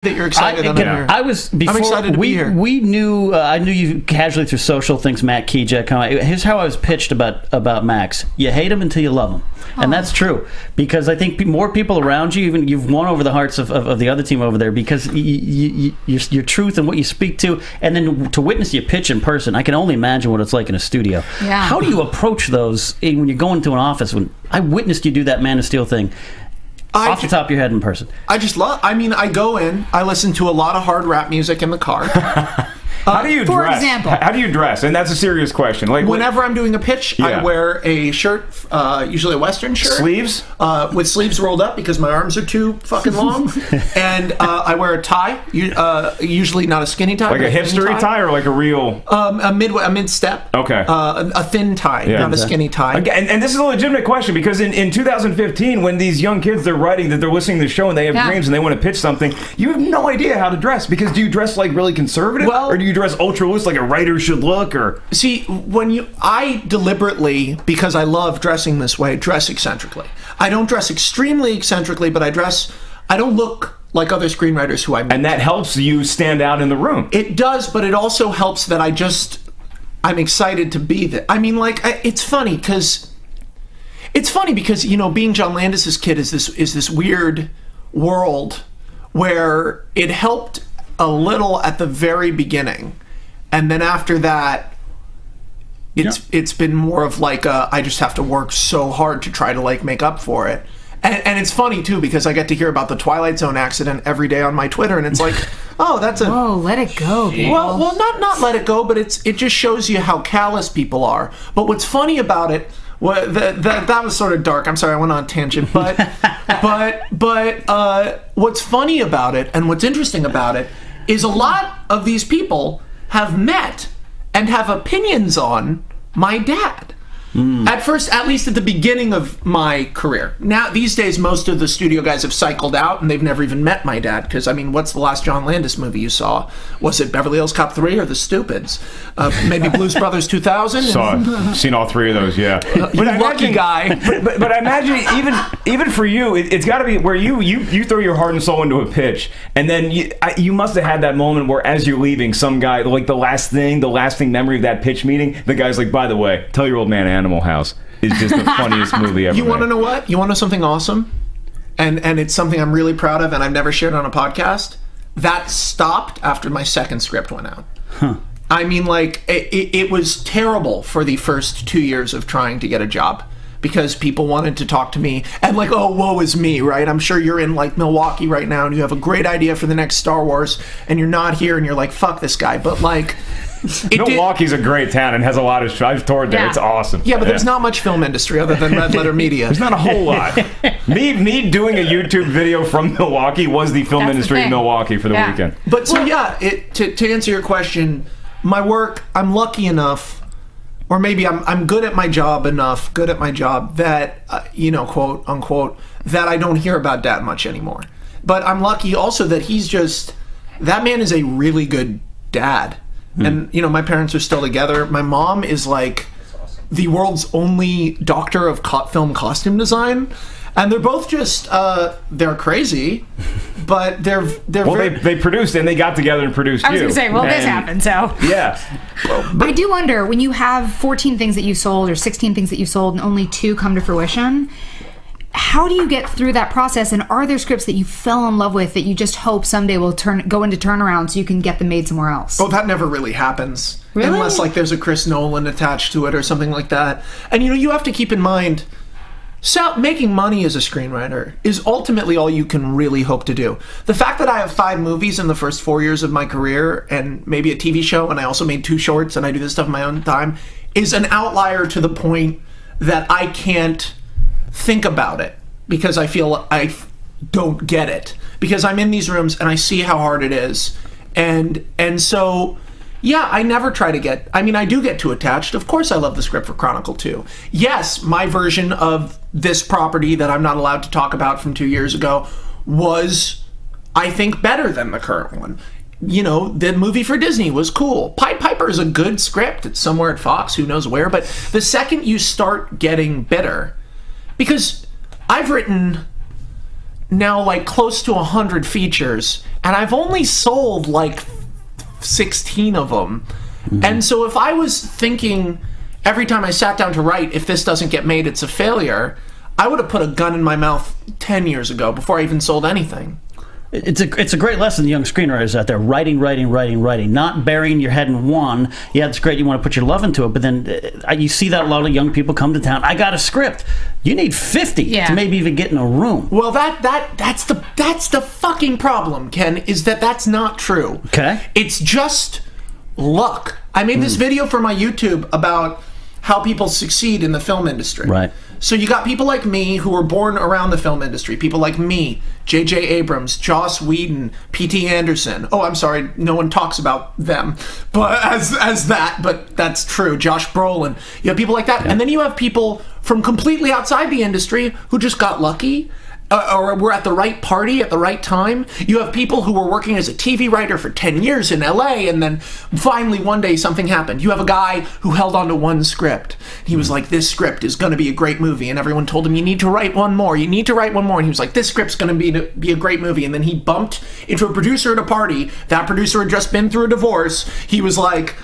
that you're excited. I was before. I'm excited to be here. We knew. I knew you casually through social things. Matt Kejek. Here's how I was pitched about Max. You hate him until you love him, and that's true. Because I think more people around you, even you've won over the hearts of the other team over there. Because your truth and what you speak to, and then to witness you pitch in person, I can only imagine what it's like in a studio. Yeah. How do you approach those when you go into an office? When I witnessed you do that Man of Steel thing. Off the top of your head in person. I go in, I listen to a lot of hard rap music in the car. How do you for dress? example. How do you dress? And that's a serious question. Like whenever I'm doing a pitch, I wear a shirt, usually a Western shirt. Sleeves? With sleeves rolled up because my arms are too fucking long. And I wear a tie, usually not a skinny tie. Like a hipstery tie or like a real... a mid-step. Okay. A thin tie, not a skinny tie. And this is a legitimate question because in 2015, when these young kids, they're writing that they're listening to the show and they have dreams and they want to pitch something, you have no idea how to dress. Because do you dress like really conservative? Or do you dress ultra loose like a writer should look? Or see, I deliberately, because I love dressing this way, dress eccentrically. I don't dress extremely eccentrically, but I don't look like other screenwriters who I meet. And that helps you stand out in the room. It does, but it also helps that I'm excited to be there. I mean, it's funny because being John Landis's kid is this weird world where it helped a little at the very beginning, and then after that, it's been more of like I just have to work so hard to try to make up for it. And it's funny too because I get to hear about the Twilight Zone accident every day on my Twitter, and it's like, oh, that's whoa, let it go, people. Well, not let it go, but it just shows you how callous people are. But what's funny about it, that was sort of dark. I'm sorry, I went on a tangent, but what's funny about it and what's interesting about it is a lot of these people have met and have opinions on my dad. At first, at least at the beginning of my career. Now, these days, most of the studio guys have cycled out and they've never even met my dad. Because, I mean, what's the last John Landis movie you saw? Was it Beverly Hills Cop 3 or The Stupids? Maybe Blues Brothers 2000? Seen all three of those, yeah. But lucky guy. But I imagine even for you, it's got to be where you throw your heart and soul into a pitch, and then you must have had that moment where as you're leaving, some guy, like the lasting memory of that pitch meeting, the guy's like, by the way, tell your old man Animal House is just the funniest movie ever. You want to know what? You want to know something awesome? And it's something I'm really proud of and I've never shared on a podcast. That stopped after my second script went out. Huh. I mean, it was terrible for the first 2 years of trying to get a job because people wanted to talk to me and oh, woe is me, right? I'm sure you're in Milwaukee right now and you have a great idea for the next Star Wars and you're not here and you're like, fuck this guy. But Milwaukee's a great town and has a lot of... I've toured there. Yeah. It's awesome. Yeah, but there's not much film industry other than Red Letter Media. There's not a whole lot. Me doing a YouTube video from Milwaukee was the film industry in Milwaukee for the weekend. But to answer your question, my work, I'm lucky enough, or maybe I'm good at my job enough, that, quote unquote, that I don't hear about Dad much anymore. But I'm lucky also that that man is a really good dad. And, my parents are still together. My mom is the world's only doctor of film costume design. And they're both just, they're crazy, but they're they produced and they got together and produced you. I was going to say, this happened, so. Yeah. But I do wonder, when you have 14 things that you sold or 16 things that you sold and only 2 come to fruition, how do you get through that process? And are there scripts that you fell in love with that you just hope someday will go into turnaround so you can get them made somewhere else? Oh, that never really happens. Really? Unless there's a Chris Nolan attached to it or something like that. And you have to keep in mind, making money as a screenwriter is ultimately all you can really hope to do. The fact that I have 5 movies in the first 4 years of my career and maybe a TV show, and I also made 2 shorts and I do this stuff in my own time, is an outlier to the point that I can't think about it because I feel I don't get it because I'm in these rooms and I see how hard it is, and so I never try to get. I mean, I do get too attached. Of course, I love the script for Chronicle 2. Yes, my version of this property that I'm not allowed to talk about from 2 years ago was, I think, better than the current one. The movie for Disney was cool. Pied Piper is a good script. It's somewhere at Fox, who knows where. But the second you start getting bitter, because I've written now like close to 100 features, and I've only sold like 16 of them. And so if I was thinking every time I sat down to write, if this doesn't get made, it's a failure, I would have put a gun in my mouth 10 years ago before I even sold anything. It's a great lesson to young screenwriters out there. Writing, not burying your head in one. Yeah, it's great. You want to put your love into it, but then you see that a lot of young people come to town. I got a script. You need 50 to maybe even get in a room. Well, that's the fucking problem, Ken. Is that's not true. Okay. It's just luck. I made this video for my YouTube about how people succeed in the film industry. Right. So you got people like me who were born around the film industry. People like me, J.J. Abrams, Joss Whedon, P.T. Anderson. Oh, I'm sorry, no one talks about them, but as that, but that's true. Josh Brolin. You have people like that, and then you have people from completely outside the industry who just got lucky. Or were at the right party at the right time. You have people who were working as a TV writer for 10 years in LA, and then finally one day something happened. You have a guy who held on to one script. He was like, this script is going to be a great movie, and everyone told him, you need to write one more, and he was like, this script's going to be a great movie, and then he bumped into a producer at a party. That producer had just been through a divorce. He was like,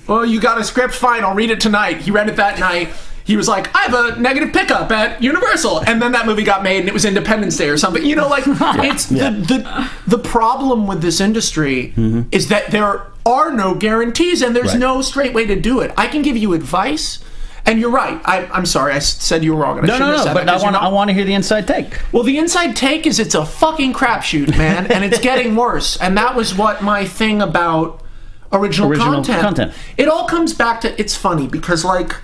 well, you got a script? Fine, I'll read it tonight. He read it that night. He was like, I have a negative pickup at Universal. And then that movie got made and it was Independence Day or something. You know, like, it's the problem with this industry is that there are no guarantees and there's no straight way to do it. I can give you advice. And you're right. I'm sorry. I said you were wrong. And No, but I want to hear the inside take. Well, the inside take is it's a fucking crapshoot, man. And it's getting worse. And that was what my thing about original content. It all comes back to, it's funny because, like,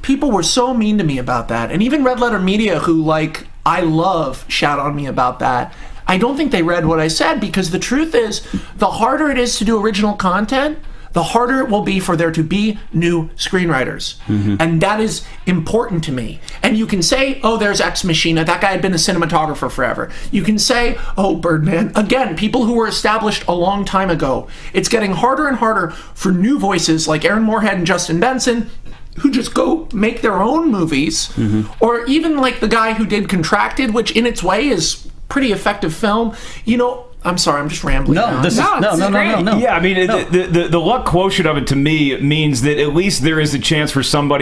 people were so mean to me about that. And even Red Letter Media, who, like, I love, shout on me about that. I don't think they read what I said, because the truth is, the harder it is to do original content, the harder it will be for there to be new screenwriters. And that is important to me. And you can say, oh, there's Ex Machina. That guy had been a cinematographer forever. You can say, oh, Birdman. Again, people who were established a long time ago. It's getting harder and harder for new voices like Aaron Moorhead and Justin Benson, who just go make their own movies, or even like the guy who did Contracted, which in its way is pretty effective film. You know, I'm sorry, I'm just rambling. No. Yeah, I mean, the luck quotient of it to me means that at least there is a chance for somebody